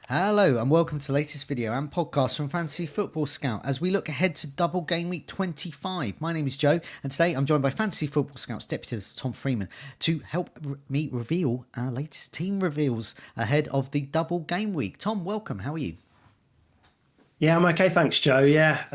Hello and welcome to the latest video and podcast from Fantasy Football Scout as we look ahead to Double Game Week 25. My name is Joe and today I'm joined by Fantasy Football Scout's Deputy Editor Tom Freeman to help me reveal our latest team reveals ahead of the Double Game Week. Tom, welcome. How are you? Yeah, I'm okay. Thanks, Joe. Yeah,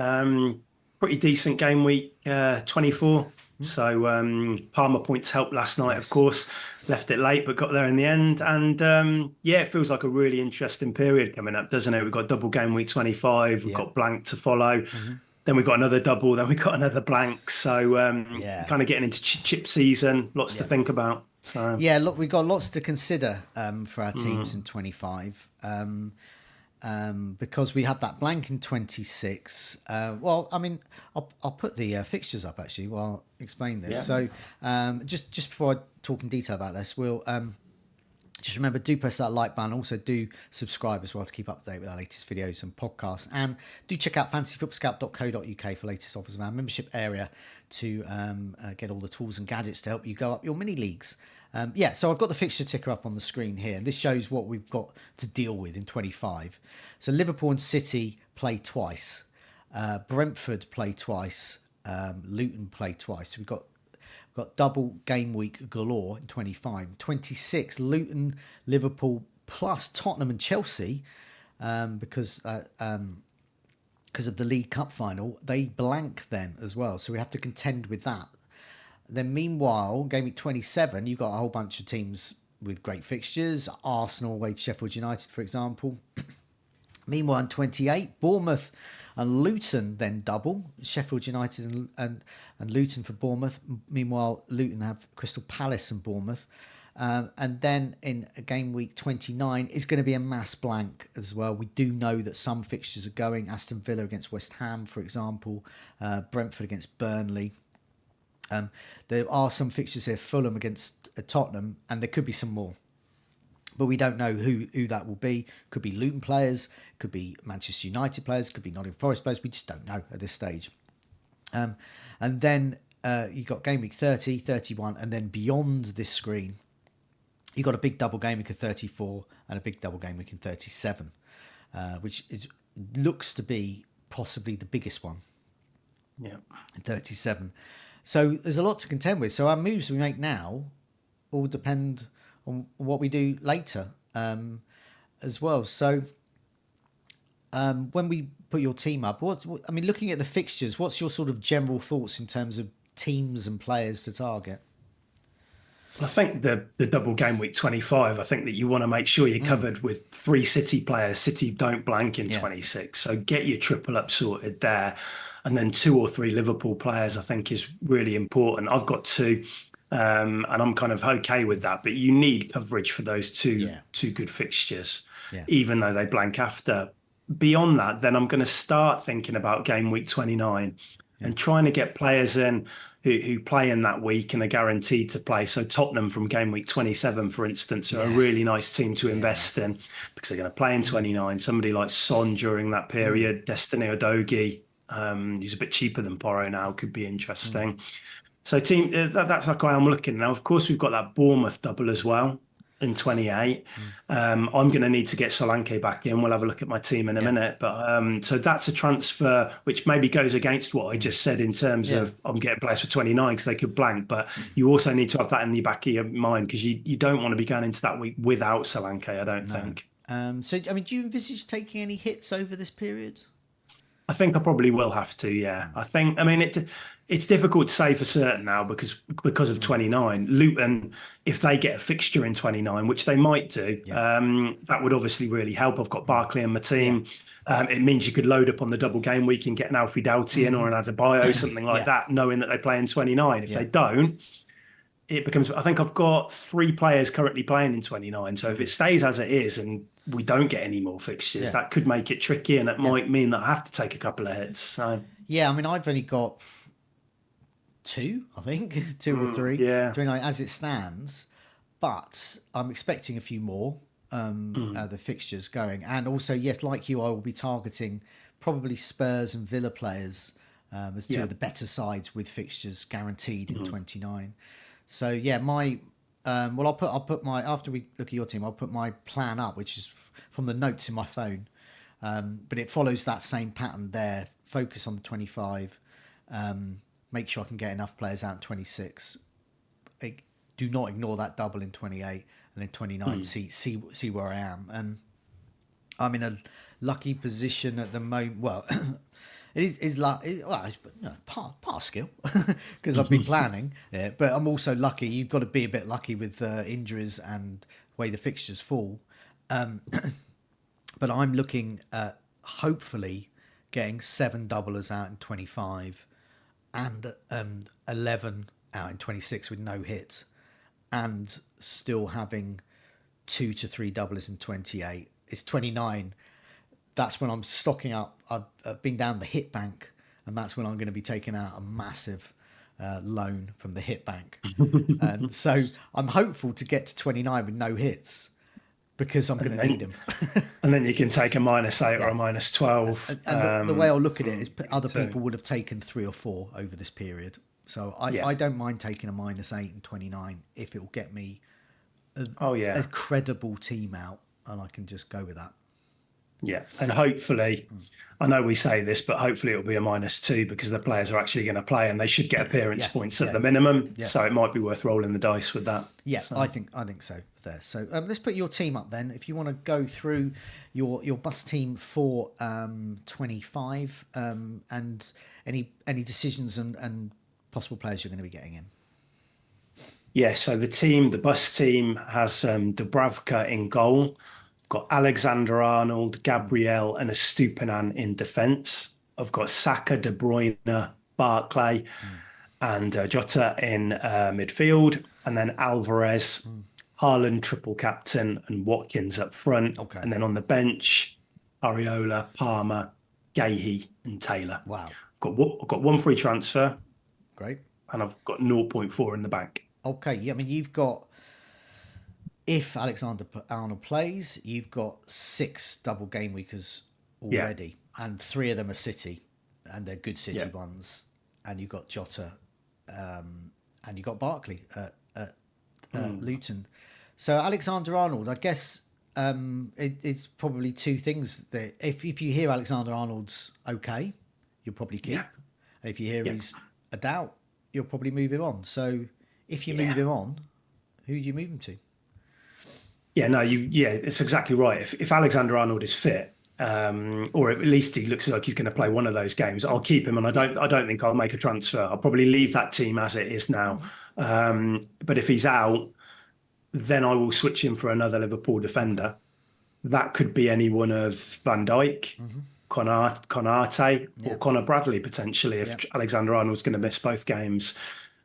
pretty decent game week 24. So Palmer points helped last night, of Yes. course. Left it late, but got there in the end. And yeah, it feels like a really interesting period coming up, doesn't it? We've got double game week 25. We've Yeah. got blank to follow. hmm Then we've got another double. Then we've got another blank. So Yeah. kind of getting into chip season. Lots to Yeah. think about. So Yeah, look, we've got lots to consider for our teams in mm, 25. Because we had that blank in 26. Well, I mean, I'll put the fixtures up actually while I explain this. yeah, So just before I talk in detail about this, we'll just remember, do press that like button. Also, do subscribe as well to keep up to date with our latest videos and podcasts. And do check out fantasyfootballscout.co.uk for latest offers of our membership area to get all the tools and gadgets to help you go up your mini leagues. So I've got the fixture ticker up on the screen here, and this shows what we've got to deal with in 25. So Liverpool and City play twice. Brentford play twice. Luton play twice. So we've got double game week galore in 25. 26, Luton, Liverpool, plus Tottenham and Chelsea, because of the League Cup final, they blank then as well. So we have to contend with that. Then meanwhile, game week 27, you've got a whole bunch of teams with great fixtures. Arsenal away to Sheffield United, for example. Meanwhile, in 28, Bournemouth and Luton then double. Sheffield United and Luton for Bournemouth. Meanwhile, Luton have Crystal Palace and Bournemouth. And then in game week 29 is going to be a mass blank as well. We do know that some fixtures are going. Aston Villa against West Ham, for example. Brentford against Burnley. There are some fixtures here. Fulham against Tottenham. And there could be some more. But we don't know who that will be. Could be Luton players, could be Manchester United players, could be Nottingham Forest players. We just don't know at this stage. And then you've got game week 30, 31, and then beyond this screen, you've got a big double game week of 34 and a big double game week in 37, which looks to be possibly the biggest one yeah. in 37. So there's a lot to contend with. So our moves we make now all depend on what we do later as well. So when we put your team up, I mean, looking at the fixtures, what's your sort of general thoughts in terms of teams and players to target? I think the double game week 25, I think that you want to make sure you're covered with three City players. City don't blank in Yeah. 26. So get your triple up sorted there. And then two or three Liverpool players, I think, is really important. I've got two, and I'm kind of okay with that. But you need coverage for those Yeah. two good fixtures, Yeah. even though they blank after. Beyond that, then I'm going to start thinking about game week 29 Yeah. and trying to get players in who play in that week and are guaranteed to play. So Tottenham from game week 27, for instance, are a Yeah. really nice team to invest in because they're going to play in 29. Somebody like Son during that period, Destiny Udogie, who's a bit cheaper than Porro now, could be interesting. So team, that's like why I'm looking now. Of course, we've got that Bournemouth double as well in 28. I'm going to need to get Solanke back in. We'll have a look at my team in a Yeah. minute. But so that's a transfer which maybe goes against what I just said in terms Yeah. of I'm getting players for 29 because they could blank. But you also need to have that in the back of your mind because you don't want to be going into that week without Solanke, I don't think. So, I mean, do you envisage taking any hits over this period? I think I probably will have to, yeah. I mean, it's difficult to say for certain now because of 29. Luton, if they get a fixture in 29, which they might do, Yeah. that would obviously really help. I've got Barkley in my Yeah. team. It means you could load up on the double game week and get an Alfie Doughty in or an Adebayo, something like Yeah. that, knowing that they play in 29. If Yeah. they don't, it becomes, I think I've got three players currently playing in 29. So if it stays as it is and we don't get any more fixtures, Yeah. that could make it tricky and it might mean that I have to take a couple of hits. So Yeah, I mean, I've only got two, I think, two or three, yeah. 29 as it stands, but I'm expecting a few more the fixtures going. And also, yes, like you, I will be targeting probably Spurs and Villa players as two Yeah. of the better sides with fixtures guaranteed in 29. So yeah, my I'll put my, after we look at your team, I'll put my plan up, which is from the notes in my phone. But it follows that same pattern there. Focus on the 25. Make sure I can get enough players out in 26. Do not ignore that double in 28 and then 29. See where I am. And I'm in a lucky position at the moment. Well, it is luck. Well, it's part skill because I've been planning it. But I'm also lucky. You've got to be a bit lucky with injuries and the way the fixtures fall. But I'm looking at hopefully getting 7 doublers out in 25 and 11 out in 26 with no hits, and still having 2 to 3 doublers in 28. It's 29. That's when I'm stocking up. I've been down the hit bank, and that's when I'm going to be taking out a massive loan from the hit bank. And so I'm hopeful to get to 29 with no hits, because I'm going to need them. And then you can take a -8 or a -12. And the way I'll look at it is other people would have taken 3 or 4 over this period. So I don't mind taking a -8 and 29 if it will get me a credible team out, and I can just go with that. Yeah, and hopefully, I know we say this, but hopefully it'll be a -2 because the players are actually going to play and they should get appearance points at the minimum. Yeah. So it might be worth rolling the dice with that. Yeah, so. I think so there. So let's put your team up then. If you want to go through your bus team for 25 and any decisions and possible players you're going to be getting in. Yeah, so the bus team has Dubravka in goal. Got Alexander-Arnold, Gabriel, and Estupiñán in defence. I've got Saka, De Bruyne, Barkley, and Jota in midfield, and then Alvarez, Haaland, triple captain, and Watkins up front. Okay. And then on the bench, Areola, Palmer, Gahey, and Taylor. Wow. I've got 1 free transfer. Great. And I've got 0.4 in the bank. Okay. Yeah, I mean, you've got, if Alexander-Arnold plays, you've got 6 double game weekers already, and 3 of them are City, and they're good City ones. And you've got Jota, and you've got Barkley at Luton. So Alexander-Arnold, I guess it's probably 2 things that if you hear Alexander-Arnold's okay, you'll probably keep. Yeah. And if you hear he's a doubt, you'll probably move him on. So if you move him on, who do you move him to? Yeah, no, it's exactly right. If Alexander-Arnold is fit, or at least he looks like he's going to play one of those games, I'll keep him, and I don't think I'll make a transfer. I'll probably leave that team as it is now. But if he's out, then I will switch him for another Liverpool defender. That could be any one of Van Dijk, Konate, or Connor Bradley potentially if Alexander-Arnold's going to miss both games.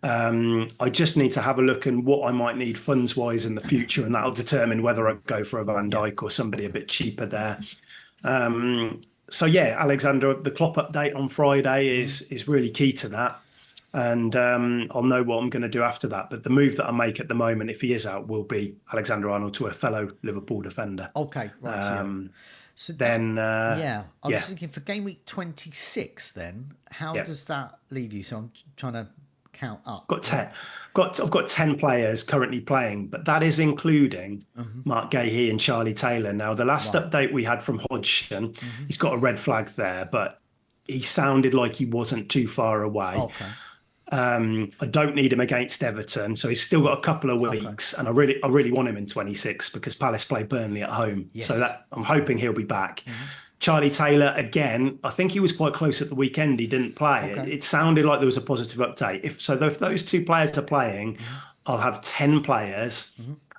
I just need to have a look at what I might need funds wise in the future, and that'll determine whether I go for a Van Dijk or somebody a bit cheaper there. So Alexander, the Klopp update on Friday is really key to that, and I'll know what I'm going to do after that. But the move that I make at the moment, if he is out, will be Alexander-Arnold to a fellow Liverpool defender. Okay, right. So then, I was thinking for game week 26. Then how does that leave you? So I'm trying to count up. I've got 10 players currently playing, but that is including Mark Gahey and Charlie Taylor. Now, the last update we had from Hodgson, he's got a red flag there, but he sounded like he wasn't too far away. Okay. I don't need him against Everton, so he's still got a couple of weeks, and I really want him in 26 because Palace play Burnley at home. Yes. So that I'm hoping he'll be back. Charlie Taylor, again, I think he was quite close at the weekend. He didn't play. Okay. It sounded like there was a positive update. If those 2 players are playing, I'll have 10 players.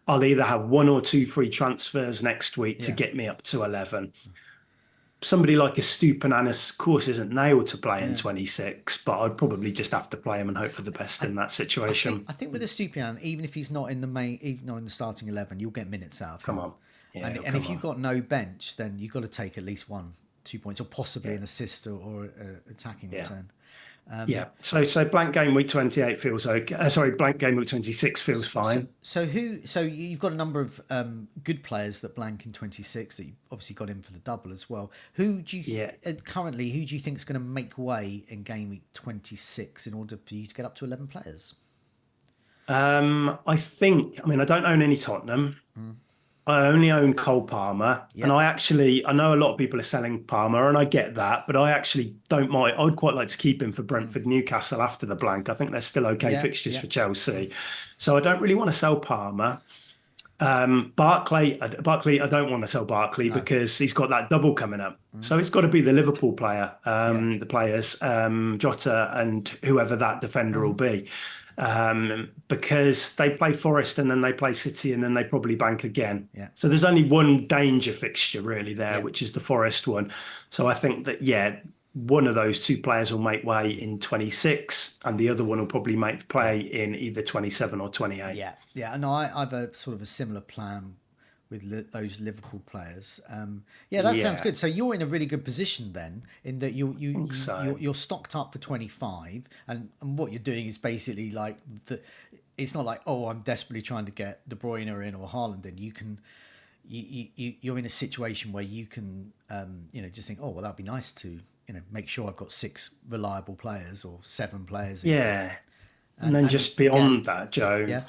I'll either have 1 or 2 free transfers next week to get me up to 11. Somebody like Estupiñán, of course, isn't nailed to play in 26, but I'd probably just have to play him and hope for the best in that situation. I think with Estupiñán, even if he's not in the starting 11, you'll get minutes out of him. Come on. Yeah, and if you've got no bench, then you've got to take at least 1-2 points, or possibly an assist or attacking return. So blank game week 28 feels okay. Blank game week 26 feels fine. So you've got a number of good players that blank in 26 that you obviously got in for the double as well. Who do you think is going to make way in game week 26 in order for you to get up to 11 players? I don't own any Tottenham. I only own Cole Palmer, and Yep. I know a lot of people are selling Palmer, and I get that, but I actually don't mind. I'd quite like to keep him for Brentford, Newcastle after the blank. I think they're still okay Yeah. fixtures Yeah. for Chelsea, so I don't really want to sell Palmer. Barkley, I don't want to sell Barkley No. because he's got that double coming up. So it's got to be the Liverpool player, Yeah. the players, Jota and whoever that defender will be. Because they play Forest and then they play City and then they probably bank again. Yeah. So there's only one danger fixture really there, Yeah. which is the Forest one. So I think that, yeah, one of those two players will make way in 26 and the other one will probably make Yeah. play in either 27 or 28. Yeah. Yeah. And I've a sort of a similar plan with those Liverpool players. Yeah, that sounds Yeah, good. So you're in a really good position then, in that I think so. you're stocked up for 25, and what you're doing is basically like it's not like, oh, I'm desperately trying to get De Bruyne in or Haaland in. You can you're in a situation where you can just think, oh well, that'd be nice to make sure I've got 6 reliable players or 7 players even, Yeah. And then and just you get beyond that, Joe, yeah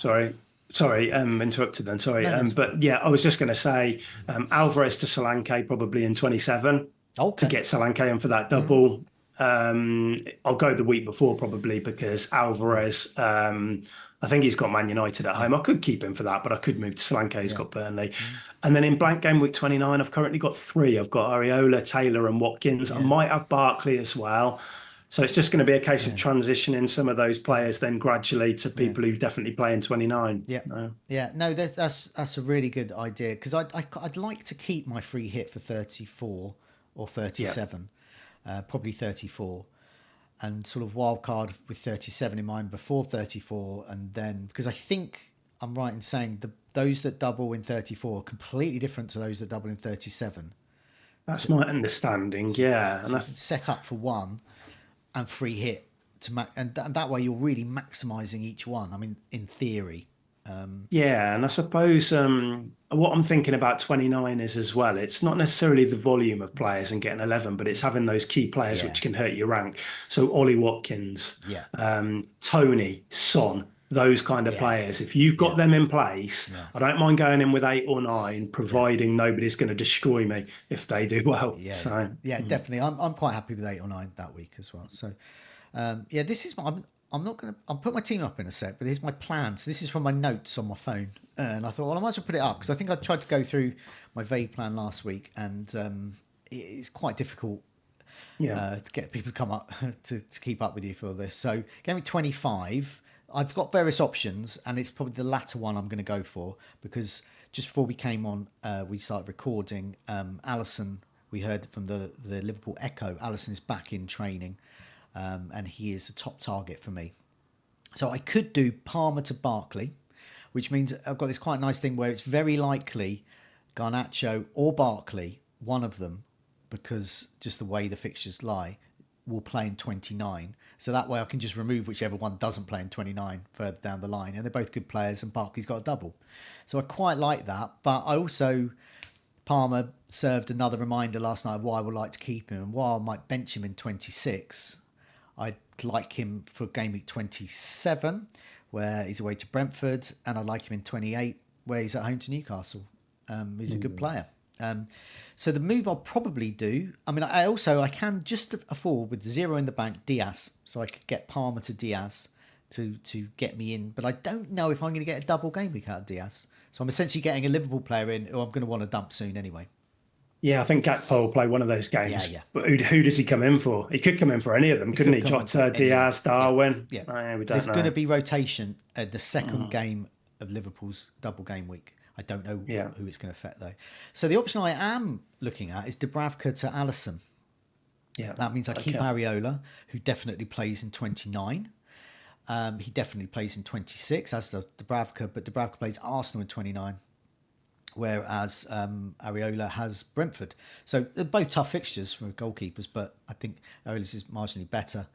sorry, interrupted then, sorry. no that's But yeah, I was just going to say Alvarez to Solanke probably in 27 to okay get Solanke in for that double. I'll go the week before probably because Alvarez, I think he's got Man United at yeah home. I could keep him for that, but I could move to Solanke, who's yeah got Burnley. And then in blank game week 29, I've currently got 3. I've got Areola, Taylor, and Watkins. I yeah might have Barkley as well. So it's just going to be a case of yeah transitioning some of those players then gradually to yeah. people who definitely play in 29. Yeah, No. yeah. No, that's a really good idea because I'd like to keep my free hit for 34 or Yeah. 37, probably 34, and sort of wild card with 37 in mind before 34, and then because I think I'm right in saying those that double in 34 are completely different to those that double in 37. That's So, my understanding. Yeah. so you can set up for one and free hit and that way you're really maximising each one. I mean, in theory. Yeah, and I suppose what I'm thinking about 29 is as well, it's not necessarily the volume of players and getting 11, but it's having those key players Yeah, which can hurt your rank. So Ollie Watkins, yeah, Tony, Son, those kind of yeah, players. If you've yeah, got them in place, yeah. I don't mind going in with 8 or 9, Yeah, providing nobody's going to destroy me if they do well. yeah, yeah, So, yeah. Definitely, I'm quite happy with 8 or 9 that week as well. So, yeah, this is I'm not gonna. I'll put my team up in a sec, but here's my plan. So this is from my notes on my phone, and I thought, well, I might as well put it up because I think I tried to go through my vague plan last week, and it's quite difficult yeah. to get people to come up to keep up with you for this. So, game week 25. I've got various options, and it's probably the latter one I'm going to go for because just before we came on, we started recording. Allison, we heard from the Liverpool Echo. Allison is back in training, and he is a top target for me. So I could do Palmer to Barkley, which means I've got this quite nice thing where it's very likely Garnacho or Barkley, one of them, because just the way the fixtures lie, will play in 29. So that way I can just remove whichever one doesn't play in 29 further down the line. And they're both good players and Barkley's got a double. So I quite like that. But I also, Palmer served another reminder last night of why I would like to keep him. And while I might bench him in 26, I'd like him for game week 27, where he's away to Brentford. And I'd like him in 28, where he's at home to Newcastle. He's a good player. So the move I'll probably do, I mean, I can just afford with 0 in the bank Diaz, so I could get Palmer to Diaz to get me in, but I don't know if I'm going to get a double game week out of Diaz. So I'm essentially getting a Liverpool player in who I'm going to want to dump soon anyway. Yeah, I think Gakpo will play one of those Yeah, games. yeah. But who does he come in for? He could come in for any of them, It couldn't could he? come in for Jota, any of them. Diaz, Darwin. Yeah. We There's don't going to know. be rotation at the second game of Liverpool's double game week. I don't know Yeah. who it's going to affect though. So the option I am looking at is Dubravka to Alisson. Yeah. That means I keep Okay. Areola, who definitely plays in 29. He definitely plays in 26, as does Dubravka, but Dubravka plays Arsenal in 29, whereas Areola has Brentford. So they're both tough fixtures for goalkeepers, but I think Areola's is marginally better.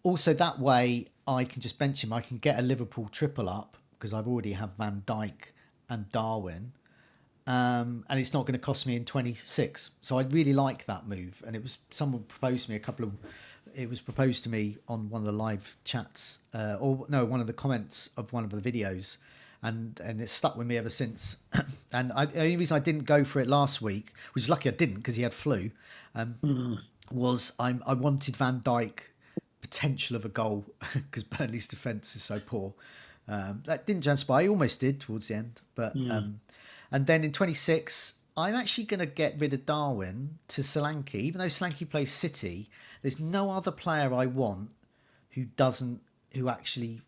Also, that way I can just bench him. I can get a Liverpool triple up because I've already have Van Dijk and Darwin. And it's not going to cost me in 26. So I really like that move. And it was someone proposed to me it was proposed to me on one of the live chats, one of the comments of one of the videos. and it's stuck with me ever since. And the only reason I didn't go for it last week, which is lucky I didn't because he had flu, was I wanted Van Dijk potential of a goal because Burnley's defence is so poor. That didn't transpire. He almost did towards the end, but and then in 26, I'm actually going to get rid of Darwin to Solanke. Even though Solanke plays City, there's no other player I want who actually.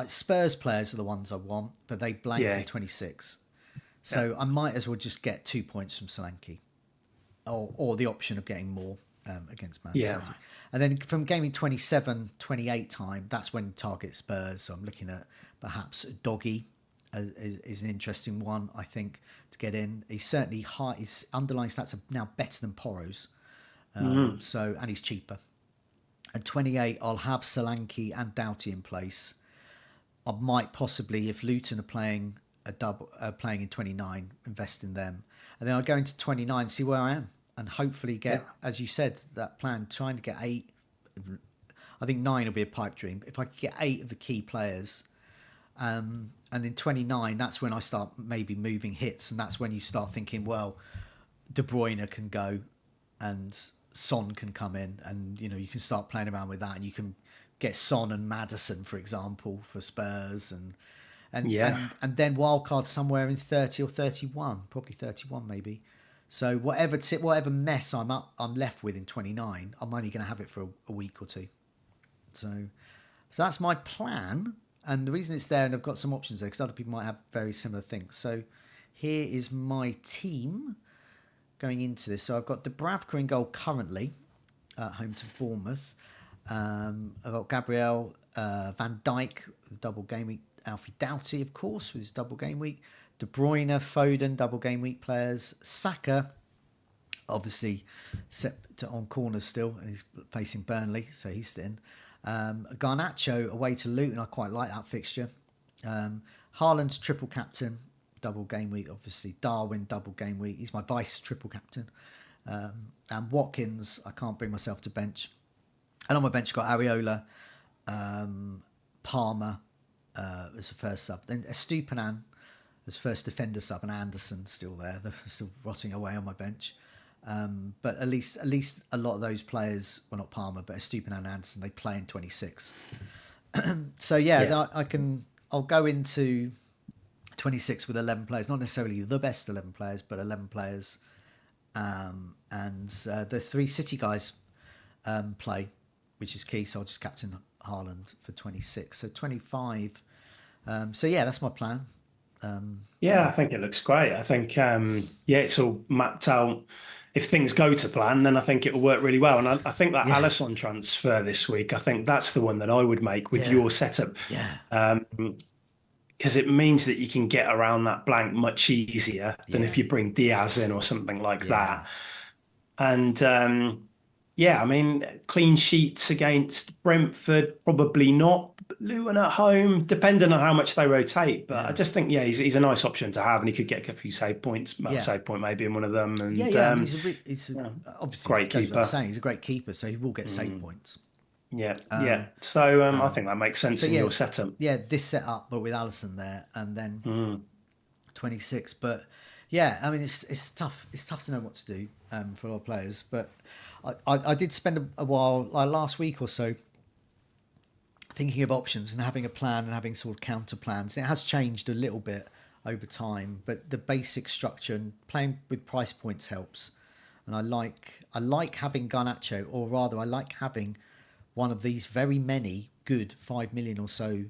Spurs players are the ones I want, but they blank in 26. So I might as well just get 2 points from Solanke, or the option of getting more against Man City. And then from gaming 27, 28 time, that's when target Spurs. So I'm looking at perhaps Doggy is an interesting one, I think, to get in. He's certainly high. His underlying stats are now better than Porro's. So, and he's cheaper. At 28, I'll have Solanke and Doughty in place. I might possibly, if Luton are playing playing in 29, invest in them. And then I'll go into 29, see where I am, and hopefully get, as you said, that plan, trying to get 8. I think 9 will be a pipe dream. If I could get 8 of the key players, and in 29, that's when I start maybe moving hits, and that's when you start thinking, well, De Bruyne can go, and Son can come in, and you can start playing around with that, and you can get Son and Maddison, for example, for Spurs, and then wildcard somewhere in 30 or 31, probably 31 maybe. So whatever mess I'm left with in 29, I'm only going to have it for a week or two. So that's my plan, and the reason it's there, and I've got some options there because other people might have very similar things. So here is my team going into this. So I've got Dubravka in goal currently at home to Bournemouth. I've got Gabriel, Van Dijk, the double game week, Alfie Doughty, of course, with his double game week, De Bruyne, Foden, double game week players, Saka, obviously set on corners still, and he's facing Burnley, so he's in. Garnacho away to Luton, I quite like that fixture. Haaland's triple captain, double game week, obviously. Darwin, double game week, he's my vice triple captain. And Watkins, I can't bring myself to bench. And on my bench, I've got Areola, Palmer as the first sub. Then Estupinan as first defender sub, and Anderson still there. They're still rotting away on my bench. But at least a lot of those players, well, not Palmer, but Estupinan and Anderson, they play in 26. So I'll go into 26 with 11 players, not necessarily the best 11 players, but 11 players. And the 3 City guys play, which is key. So I'll just captain Haaland for 26. So 25. That's my plan. I think it looks great. I think, it's all mapped out. If things go to plan, then I think it will work really well. And I think that Alisson transfer this week, I think that's the one that I would make with your setup. Because it means that you can get around that blank much easier than if you bring Diaz in or something like that. And I mean, clean sheets against Brentford, probably not. Luton at home, depending on how much they rotate. But I just think, he's a nice option to have, and he could get a few save points. Save point maybe in one of them. And he's obviously great keeper. He's a great keeper, so he will get save points. So I think that makes sense in your setup. This setup, but with Alisson there, and then 26. But I mean, it's tough. It's tough to know what to do for a lot of players. But I did spend a while, like last week or so, thinking of options and having a plan and having sort of counter plans. And it has changed a little bit over time, but the basic structure and playing with price points helps. And I like having Garnacho, or rather, I like having one of these very many good 5 million or so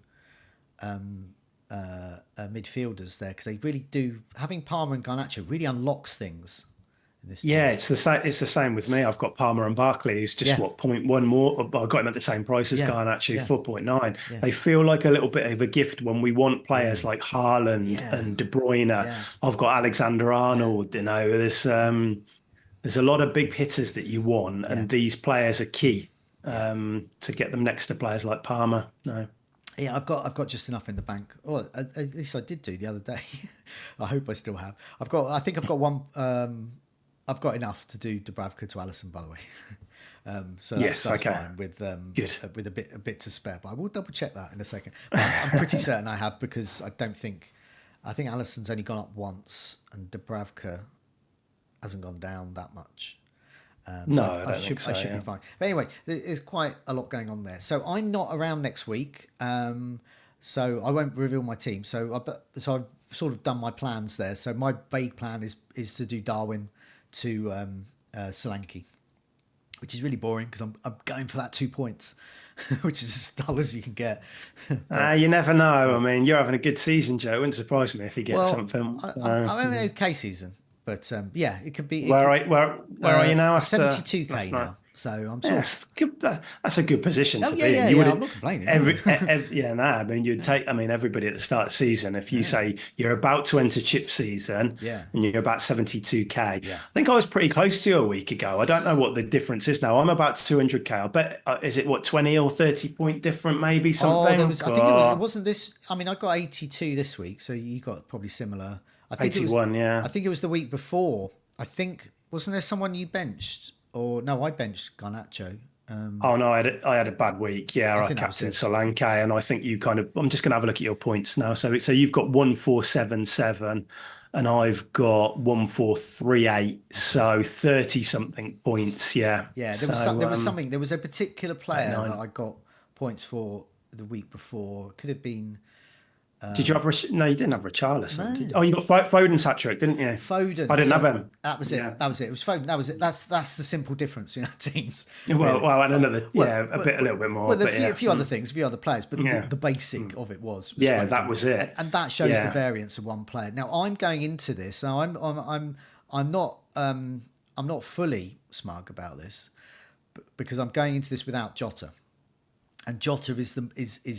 midfielders there, because they really do. Having Palmer and Garnacho really unlocks things. It's the same. It's the same with me. I've got Palmer and Barkley, who's just 0.1 more. I got him at the same price as Garnacho, 4.9. They feel like a little bit of a gift when we want players like Haaland and De Bruyne. I've got Alexander-Arnold. There's a lot of big hitters that you want, and these players are key to get them next to players like Palmer. Yeah, I've got just enough in the bank. Or at least I did do the other day. I hope I still have. I think I've got one. I've got enough to do Dubravka to Alisson, by the way. So Yes, that's okay. fine with Good. with a bit to spare. But I will double check that in a second. But I'm pretty certain I have, because I think Alisson's only gone up once and Dubravka hasn't gone down that much. No, So I don't think so. I should be fine. But anyway, there's quite a lot going on there. So I'm not around next week. So I won't reveal my team. So I've sort of done my plans there. So my vague plan is to do Darwin to Solanke, which is really boring because I'm going for that 2 points, which is as dull as you can get. But, You never know. I mean, you're having a good season, Joe. It wouldn't surprise me if you get well, something. I'm having an okay season, but yeah, it could be. Where are you now after 72k last night? now, so I'm sort of. Yes, good. That's a good position Oh to yeah, be yeah, in. You yeah. would I'm not complaining. yeah, nah. I mean, you'd take. I mean, everybody at the start of the season. If you say you're about to enter chip season, Yeah. and you're about 72k, Yeah. I think I was pretty close to you a week ago. I don't know what the difference is now. I'm about 200k. I bet is it what 20 or 30 point different, maybe Oh, something. I think it was. It wasn't this. I mean, I got 82 this week, so you got probably similar. I think it was. 81, yeah. I think it was the week before. I think wasn't there someone you benched, or no? I benched Garnacho. Oh no, I had a bad week. Yeah, I I think that was captain it. Solanke, and I think you kind of. I'm just going to have a look at your points now. So you've got 1477, and I've got 1438. Okay. So 30 something points. Yeah. Yeah, So there was something. There was a particular player that 89. I got points for the week before. Could have been Did you have? No, you didn't have Richarlison. no. Oh, you got Foden's hat trick, didn't you? Foden. I didn't have So him. that was it. Yeah. That was it. It was Foden. That was it. That's the simple difference in our teams. Well, Really. and another, Well, a little bit more. Well, But a yeah. few other things, a few other players, but Yeah. the basic of it was Yeah, Foden. that was it. And that shows the Yeah. variance of one player. Now I'm going into this. Now I'm not fully smug about this, because I'm going into this without Jota. And Jota is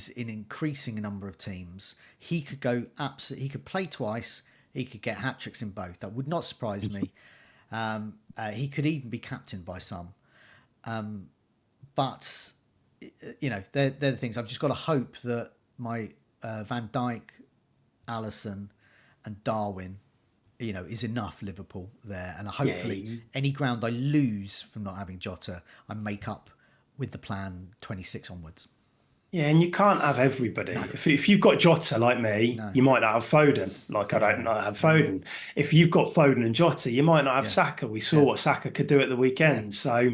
in increasing number of teams. He could go absolutely. He could play twice. He could get hat tricks in both. That would not surprise me. He could even be captained by some. But they're the things. I've just got to hope that my Van Dijk, Alisson, and Darwin, is enough Liverpool there, and hopefully any ground I lose from not having Jota, I make up with the plan 26 onwards. Yeah, and you can't have everybody. If you've got Jota like me, you might not have Foden. Like I don't not have Foden. If you've got Foden and Jota, you might not have Saka. We saw what Saka could do at the weekend. So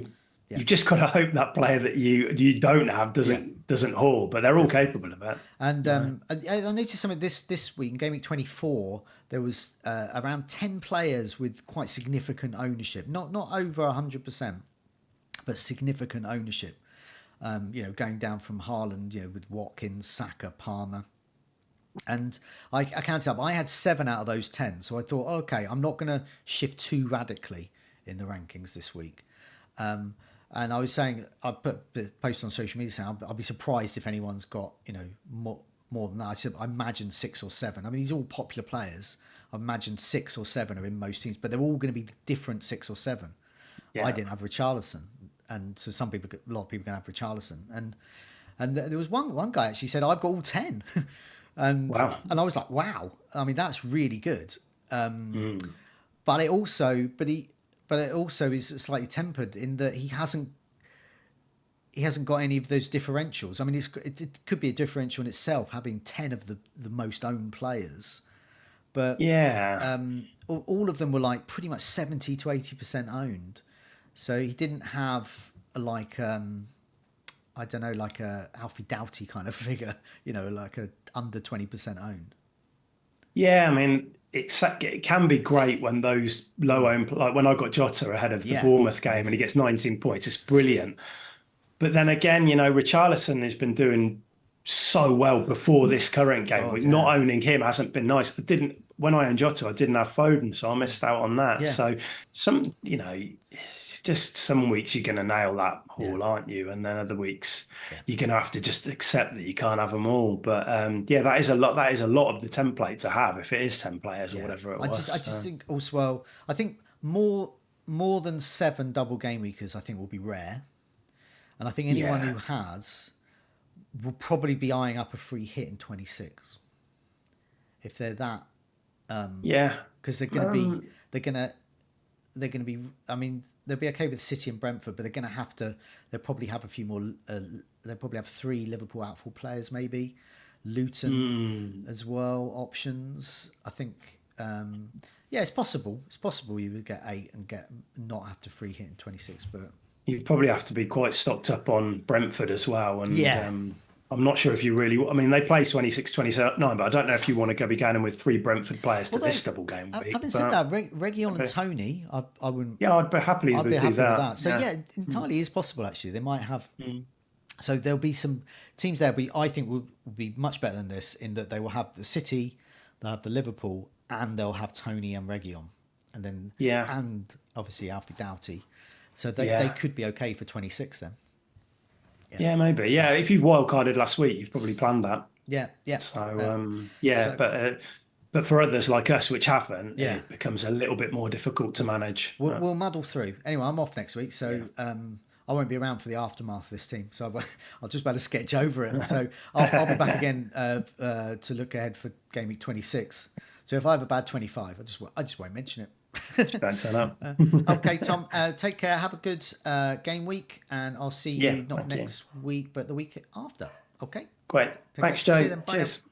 you've just got to hope that player that you don't have doesn't haul. But they're all capable of it. And I noticed something this week in Game Week 24. There was around 10 players with quite significant ownership, not over 100%, but significant ownership. Going down from Haaland, with Watkins, Saka, Palmer. And I counted up. I had 7 out of those 10. So I thought, okay, I'm not going to shift too radically in the rankings this week. And I was saying, I put the post on social media saying I'll be surprised if anyone's got, more than that. I said, I imagine 6 or 7. I mean, these are all popular players. I imagine 6 or 7 are in most teams, but they're all going to be different 6 or 7. Yeah. I didn't have Richarlison. And so a lot of people can have Richarlison, and there was one guy actually said I've got all 10, and Wow. And I was like, wow, I mean that's really good, but it also is slightly tempered in that he hasn't got any of those differentials. I mean, it could be a differential in itself having 10 of the most owned players, but all of them were like pretty much 70 to 80% owned. So he didn't have like I don't know, like a Alfie Doughty kind of figure, like a under 20% owned. Yeah, I mean it can be great when those low owned, like when I got Jota ahead of the Bournemouth game and he gets 19 points. It's brilliant. But then again, Richarlison has been doing so well before this current game. Not owning him hasn't been nice. When I owned Jota, I didn't have Foden, so I missed out on that. Yeah. So it's just some weeks you're going to nail that haul, aren't you? And then other weeks you're going to have to just accept that you can't have them all. But that is a lot. That is a lot of the template to have if it is 10 players or whatever it was. I just think also, well, I think more than 7 double game weekers, I think will be rare, and I think anyone who has will probably be eyeing up a free hit in 26 if they're that. Because they're going to be. I mean, they'll be okay with City and Brentford, but they're going to have to. They'll probably have a few more. They'll probably have 3 Liverpool outfield players, maybe Luton as well. Options, I think. Yeah, it's possible. It's possible you would get 8 and not have to free hit in 26, but You'd probably have to be quite stocked up on Brentford as well. And yeah. I'm not sure if you really, I mean, they play 26, 27, but I don't know if you want to be going in with 3 Brentford players to this double game week. Having said that, Reguilon and Tony, I wouldn't. Yeah, I'd be happy with that. So yeah, entirely is possible actually. They might have. So there'll be some teams there. I think will be much better than this in that they will have the City, they'll have the Liverpool, and they'll have Tony and Reguilon, and then and obviously Alfie Doughty. So they could be okay for 26 then. Yeah, maybe. Yeah, if you've wildcarded last week, you've probably planned that. Yeah. So but for others like us which haven't, it becomes a little bit more difficult to manage. We'll muddle through. Anyway, I'm off next week, so I won't be around for the aftermath of this team. So I'll just better sketch over it. So I'll be back again to look ahead for game week 26. So if I have a bad 25, I just won't mention it. Don't turn up. Okay, Tom. Take care. Have a good game week, and I'll see you not next week, but the week after. Okay. Great. Thanks, Joe. See you then. Bye Cheers. now.